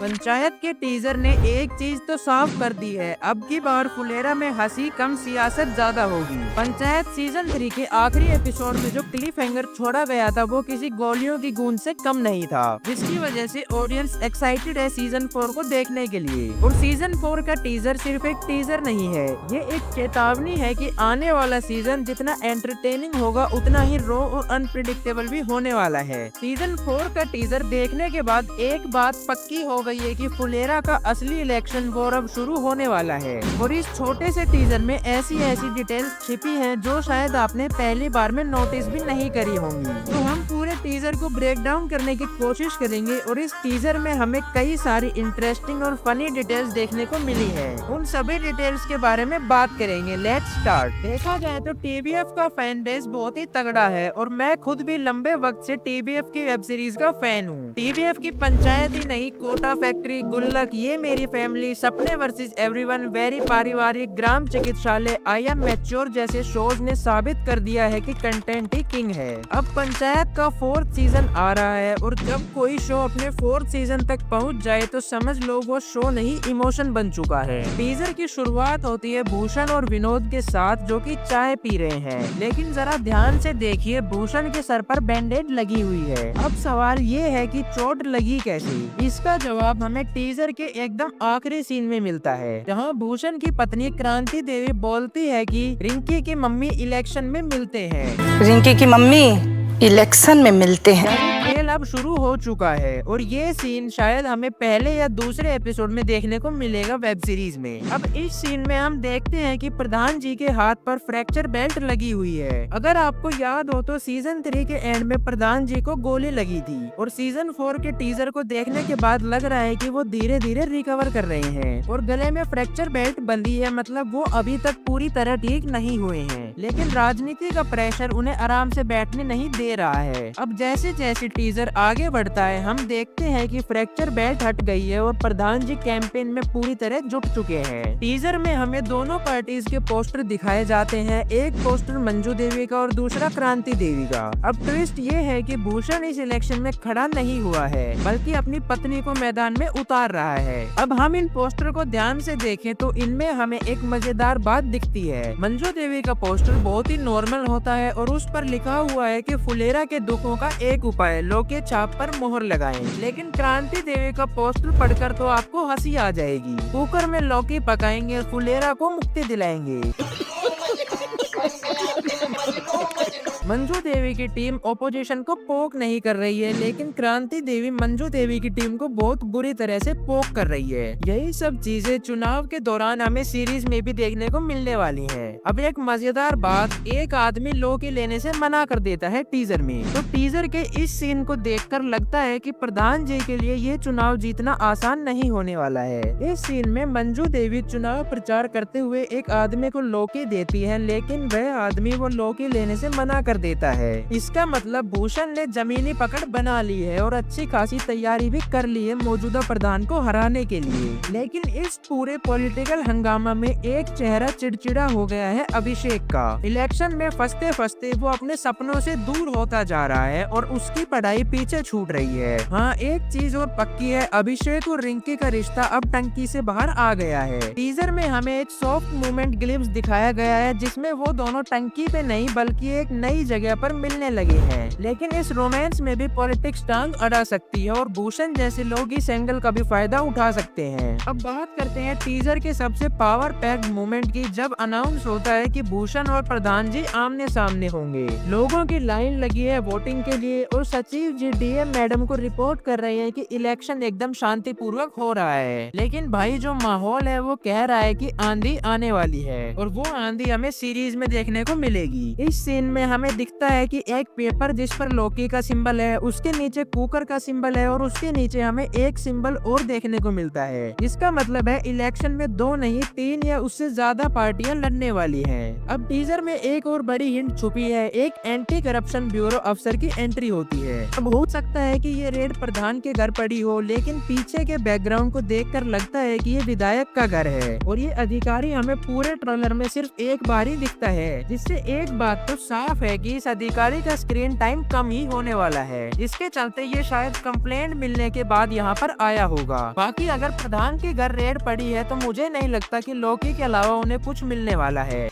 पंचायत के टीजर ने एक चीज तो साफ कर दी है, अब की बार फुलेरा में हंसी कम सियासत ज्यादा होगी। पंचायत सीजन 3 के आखिरी एपिसोड में जो क्लिफ हैंगर छोड़ा गया था वो किसी गोलियों की गूंज से कम नहीं था, जिसकी वजह से ऑडियंस एक्साइटेड है सीजन 4 को देखने के लिए। और सीजन 4 का टीजर सिर्फ एक टीजर नहीं है, ये एक चेतावनी है कि आने वाला सीजन जितना एंटरटेनिंग होगा उतना ही रो और अनप्रिडिक्टेबल भी होने वाला है। सीजन 4 का टीजर देखने के बाद एक बात पक्की हो गई है कि फुलेरा का असली इलेक्शन वॉर अब शुरू होने वाला है। और इस छोटे से टीजर में ऐसी डिटेल्स छिपी हैं जो शायद आपने पहली बार में नोटिस भी नहीं करी होंगी। तो हम पूरे टीजर को ब्रेक डाउन करने की कोशिश करेंगे और इस टीजर में हमें कई सारी इंटरेस्टिंग और फनी डिटेल्स देखने को मिली है। उन सभी डिटेल्स के बारे में बात करेंगे। Let's start. देखा जाए तो टीबीएफ का फैन बेस बहुत ही तगड़ा है और मैं खुद भी लंबे वक्त से टीबीएफ की वेब सीरीज का फैन हूँ। टीबीएफ की पंचायत ही नहीं, कोटा फैक्ट्री, गुल्लक, ये मेरी फैमिली, सपने वर्सेस एवरीवन, वेरी पारिवारिक, ग्राम चिकित्सालय, आई एम मैच्योर जैसे शोज ने साबित कर दिया है कि कंटेंट ही किंग है। अब पंचायत का 4th सीजन आ रहा है और जब कोई शो अपने 4th सीजन तक पहुंच जाए तो समझ लो वो शो नहीं इमोशन बन चुका है। टीजर की शुरुआत होती है भूषण और विनोद के साथ जो कि चाय पी रहे हैं, लेकिन जरा ध्यान से देखिए भूषण के सर पर बैंडेज लगी हुई है। अब सवाल ये है कि चोट लगी कैसे? इसका जवाब हमें टीजर के एकदम आखिरी सीन में मिलता है, जहां भूषण की पत्नी क्रांति देवी बोलती है कि रिंकी की मम्मी इलेक्शन में मिलते हैं। रिंकी की मम्मी इलेक्शन में मिलते हैं। खेल अब शुरू हो चुका है और ये सीन शायद हमें पहले या दूसरे एपिसोड में देखने को मिलेगा वेब सीरीज में। अब इस सीन में हम देखते हैं कि प्रधान जी के हाथ पर फ्रैक्चर बेल्ट लगी हुई है। अगर आपको याद हो तो सीजन 3 के एंड में प्रधान जी को गोली लगी थी और सीजन 4 के टीजर को देखने के बाद लग रहा है कि वो धीरे धीरे रिकवर कर रहे हैं और गले में फ्रैक्चर बेल्ट बंधी है, मतलब वो अभी तक पूरी तरह ठीक नहीं हुए हैं। लेकिन राजनीति का प्रेशर उन्हें आराम से बैठने नहीं दे रहा है। अब जैसे जैसे टीजर आगे बढ़ता है हम देखते हैं कि फ्रैक्चर बेल्ट हट गई है और प्रधान जी कैंपेन में पूरी तरह जुट चुके हैं। टीजर में हमें दोनों पार्टीज के पोस्टर दिखाए जाते हैं, एक पोस्टर मंजू देवी का और दूसरा क्रांति देवी का। अब ट्विस्ट ये है कि भूषण इस इलेक्शन में खड़ा नहीं हुआ है बल्कि अपनी पत्नी को मैदान में उतार रहा है। अब हम इन पोस्टर को ध्यान से देखें तो इनमें हमें एक मजेदार बात दिखती है। मंजू देवी का पोस्टर बहुत ही नॉर्मल होता है और उस पर लिखा हुआ है कि फुलेरा के दुखों का एक उपाय, लो के छाप पर मोहर लगाएं। लेकिन क्रांति देवी का पोस्टर पढ़कर तो आपको हंसी आ जाएगी। कुकर में लौकी पकाएंगे और फुलेरा को मुक्ति दिलाएंगे। मंजू देवी की टीम ओपोजिशन को पोक नहीं कर रही है, लेकिन क्रांति देवी मंजू देवी की टीम को बहुत बुरी तरह से पोक कर रही है। यही सब चीजें चुनाव के दौरान हमें सीरीज में भी देखने को मिलने वाली हैं। अब एक मजेदार बात, एक आदमी लौकी लेने से मना कर देता है टीजर में। तो टीजर के इस सीन को देखकर लगता है कि प्रधान जी के लिए ये चुनाव जीतना आसान नहीं होने वाला है। इस सीन में मंजू देवी चुनाव प्रचार करते हुए एक आदमी को लौकी देती है, लेकिन वह आदमी वो लौकी लेने से मना कर देता है। इसका मतलब भूषण ने जमीनी पकड़ बना ली है और अच्छी खासी तैयारी भी कर ली है मौजूदा प्रधान को हराने के लिए। लेकिन इस पूरे पॉलिटिकल हंगामा में एक चेहरा चिड़चिड़ा हो गया है अभिषेक का। इलेक्शन में फंसते फंसते वो अपने सपनों से दूर होता जा रहा है और उसकी पढ़ाई पीछे छूट रही है। हाँ, एक चीज और पक्की है, अभिषेक और रिंकी का रिश्ता अब टंकी से बाहर आ गया है। टीजर में हमें एक सॉफ्ट मूवमेंट ग्लिम्स दिखाया गया है जिसमें वो दोनों टंकी पे नहीं बल्कि एक नई जगह पर मिलने लगे हैं। लेकिन इस रोमांस में भी पॉलिटिक्स टांग अड़ा सकती है और भूषण जैसे लोग इस एंगल का भी फायदा उठा सकते हैं। अब बात करते हैं टीजर के सबसे पावर पैक्ड मोमेंट की, जब अनाउंस होता है कि भूषण और प्रधान जी आमने सामने होंगे। लोगों की लाइन लगी है वोटिंग के लिए और सचिव जी डीएम मैडम को रिपोर्ट कर रहे हैं कि इलेक्शन एकदम शांतिपूर्वक हो रहा है। लेकिन भाई जो माहौल है वो कह रहा है कि आंधी आने वाली है और वो आंधी हमें सीरीज में देखने को मिलेगी। इस सीन में हमें दिखता है कि एक पेपर जिस पर लौकी का सिंबल है, उसके नीचे कुकर का सिंबल है और उसके नीचे हमें एक सिंबल और देखने को मिलता है। इसका मतलब है इलेक्शन में 2 नहीं 3 या उससे ज्यादा पार्टियां लड़ने वाली हैं। अब टीजर में एक और बड़ी हिंट छुपी है, एक एंटी करप्शन ब्यूरो अफसर की एंट्री होती है। अब हो सकता है कि ये रेड प्रधान के घर पड़ी हो, लेकिन पीछे के बैकग्राउंड को देखकर लगता है कि ये विधायक का घर है और ये अधिकारी हमें पूरे ट्रेलर में सिर्फ एक बार ही दिखता है, जिससे एक बात तो साफ है कि इस अधिकारी का स्क्रीन टाइम कम ही होने वाला है, जिसके चलते ये शायद कंप्लेंट मिलने के बाद यहाँ पर आया होगा। बाकी अगर प्रधान के घर रेड पड़ी है तो मुझे नहीं लगता कि लोकी के अलावा उन्हें कुछ मिलने वाला है।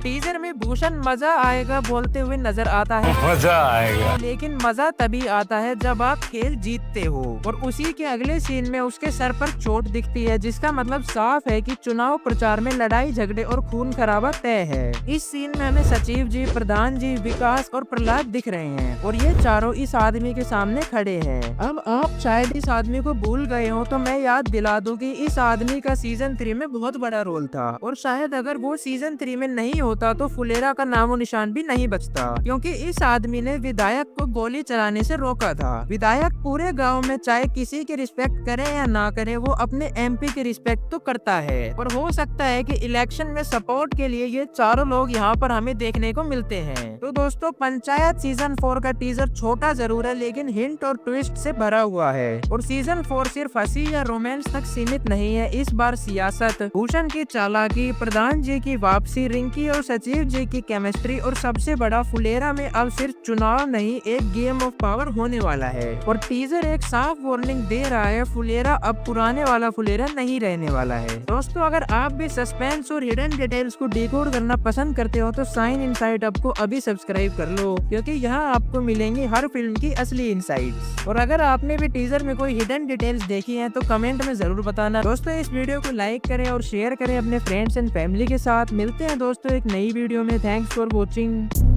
टीजर में भूषण मजा आएगा बोलते हुए नजर आता है, मजा आएगा, लेकिन मजा तभी आता है जब आप खेल जीतते हो। और उसी के अगले सीन में उसके सर पर चोट दिखती है, जिसका मतलब साफ है कि चुनाव प्रचार में लड़ाई झगड़े और खून खराबा तय है। इस सीन में हमें सचिव जी, प्रधान जी, विकास और प्रहलाद दिख रहे हैं और ये चारों इस आदमी के सामने खड़े हैं। अब आप शायद इस आदमी को भूल गए हो तो मैं याद दिला दूं कि इस आदमी का सीजन 3 में बहुत बड़ा रोल था और शायद अगर वो सीजन 3 में नहीं होता तो फुलेरा का नामो निशान भी नहीं बचता, क्योंकि इस आदमी ने विधायक को गोली चलाने से रोका था। विधायक पूरे गांव में चाहे किसी की रिस्पेक्ट करे या ना करे, वो अपने एमपी की रिस्पेक्ट तो करता है। और हो सकता है कि इलेक्शन में सपोर्ट के लिए ये चारों लोग यहाँ पर हमें देखने को मिलते हैं। तो दोस्तों, पंचायत सीजन 4 का टीजर छोटा जरूर है, लेकिन हिंट और ट्विस्ट से भरा हुआ है। और सीजन 4 सिर्फ हंसी या रोमांस तक सीमित नहीं है। इस बार सियासत, भूषण की चालाकी, प्रधान जी की वापसी, रिंकी और सचिव जी की केमिस्ट्री और सबसे बड़ा फुलेरा में अब सिर्फ चुनाव नहीं, एक गेम ऑफ पावर होने वाला है। और टीजर एक साफ वार्निंग दे रहा है, फुलेरा अब पुराने वाला फुलेरा नहीं रहने वाला है। दोस्तों, अगर आप भी सस्पेंस और हिडन डिटेल्स को डिकोड करना पसंद करते हो तो साइन इनसाइट आपको अभी सब्सक्राइब कर लो, क्योंकि यहाँ आपको मिलेंगी हर फिल्म की असली इनसाइट्स। और अगर आपने भी टीजर में कोई हिडन डिटेल्स देखी है तो कमेंट में जरूर बताना। दोस्तों, इस वीडियो को लाइक करें और शेयर करें अपने फ्रेंड्स एंड फैमिली के साथ। मिलते हैं दोस्तों एक नई वीडियो में। Thanks for watching.